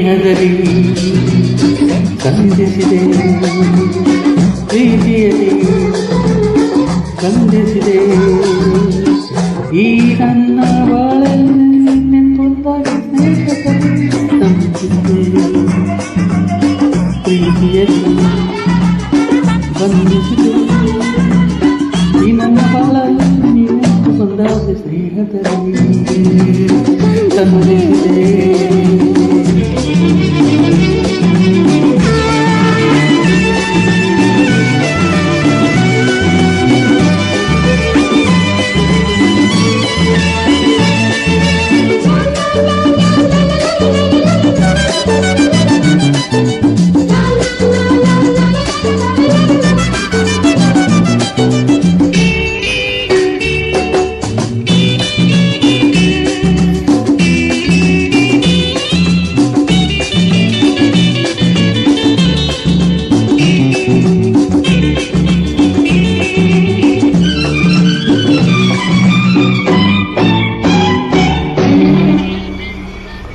ಸ್ನೇಹದಲ್ಲಿ ಸಂಧಿಸಿದೆ ಪ್ರೀತಿಯಲ್ಲಿ ಸಂಧಿಸಿದೆ ಈ ನನ್ನ ಬಾಳಲ್ಲಿ ನಿಂತೊಂದಾಗಿ ಸ್ನೇಹದಲ್ಲಿ ಸಂಧಿಸಿದೆ ಪ್ರೀತಿಯಲ್ಲಿ ಬಂಧಿಸಿದೆ ಈ ನನ್ನ ಬಾಳಲ್ಲಿ ನಿಂತು ಬಂದಾಗ ಸ್ನೇಹದಲ್ಲಿ ಸಂಧಿಸಿದೆ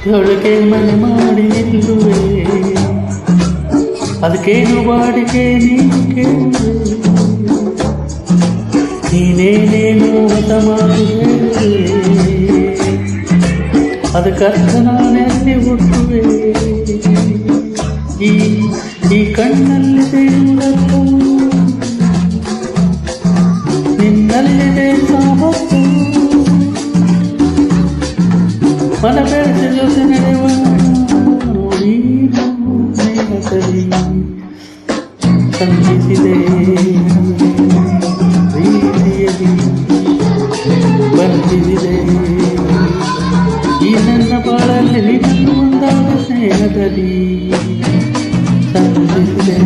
ಅವಳಿಗೆ ಮನೆ ಮಾಡಿ ನಿಲ್ಲುವೆ ಅದಕ್ಕೇನು ಬಾಡಿಗೆ ನೀನು ಕೇಳುವೆ ನೀನೇನೇನು ಹೊಸ ಮಾತು ಹೇಳುವೆ ಅದಕ್ಕರ್ಥ ನಾನೆಲ್ಲಿ ಹುಟ್ಟುವೆ ಈ ಕಣ್ಣಲ್ಲಿ ಸೇರುವುದಕ್ಕೂ ನಿನ್ನಲ್ಲಿದೆ ಸಾಮರ್ಥ್ಯ ಮನ ಬೆಳೆಸಿ ಜೊತೆ ನಡೆಯುವ ನೋಡಿ ಸ್ನೇಹದಲ್ಲಿ ಸಂಧಿಸಿದೆ ಪ್ರೀತಿಯಲ್ಲಿ ಬಂಧಿಸಿದೆ ಈ ನನ್ನ ಬಾಳಲ್ಲಿ ನಿನ್ನನ್ನು ಒಂದಾದ ಸ್ನೇಹದಲ್ಲಿ ಸಂಧಿಸಿದೆ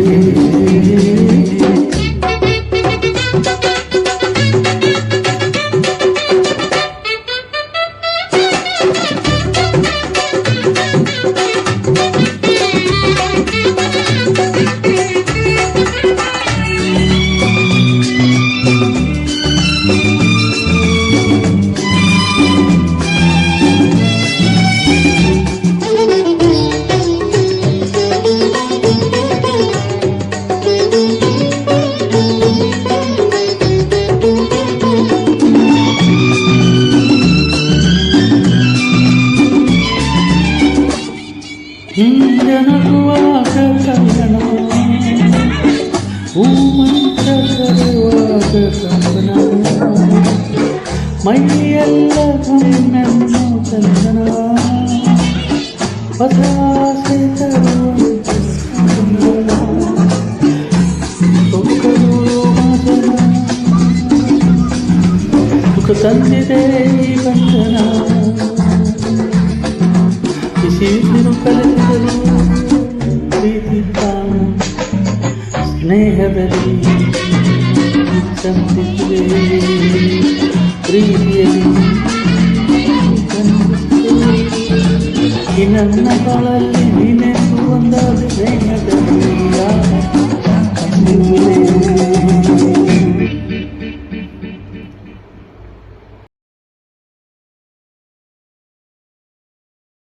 ಜನಗುವಾಗ ಕಂಗಣ ಹೂಮಂತ ಕರುವಾಗ ಕಂಗಣ ಮೈಯೆಲ್ಲ ಕಣ್ಣನ್ನು ಚಂದನ ಹೊಸ ಆಸೆ ತರುವಂತ ಸುಖ ತಂದಿದೆ ಈ ಬಂಧನ ಬಿಸಿರು ಕಲಿಸಿದರು ಪ್ರೀತಿ ತಾನು ಸ್ನೇಹದಲ್ಲಿ ಸಂಧಿಸಿದೆ ಪ್ರೀತಿಯಲ್ಲಿ ಈ ನನ್ನ ಬಾಳಲ್ಲಿ ನೀನೆಂದು ಒಂದಾದ ಸ್ನೇಹದಲ್ಲಿ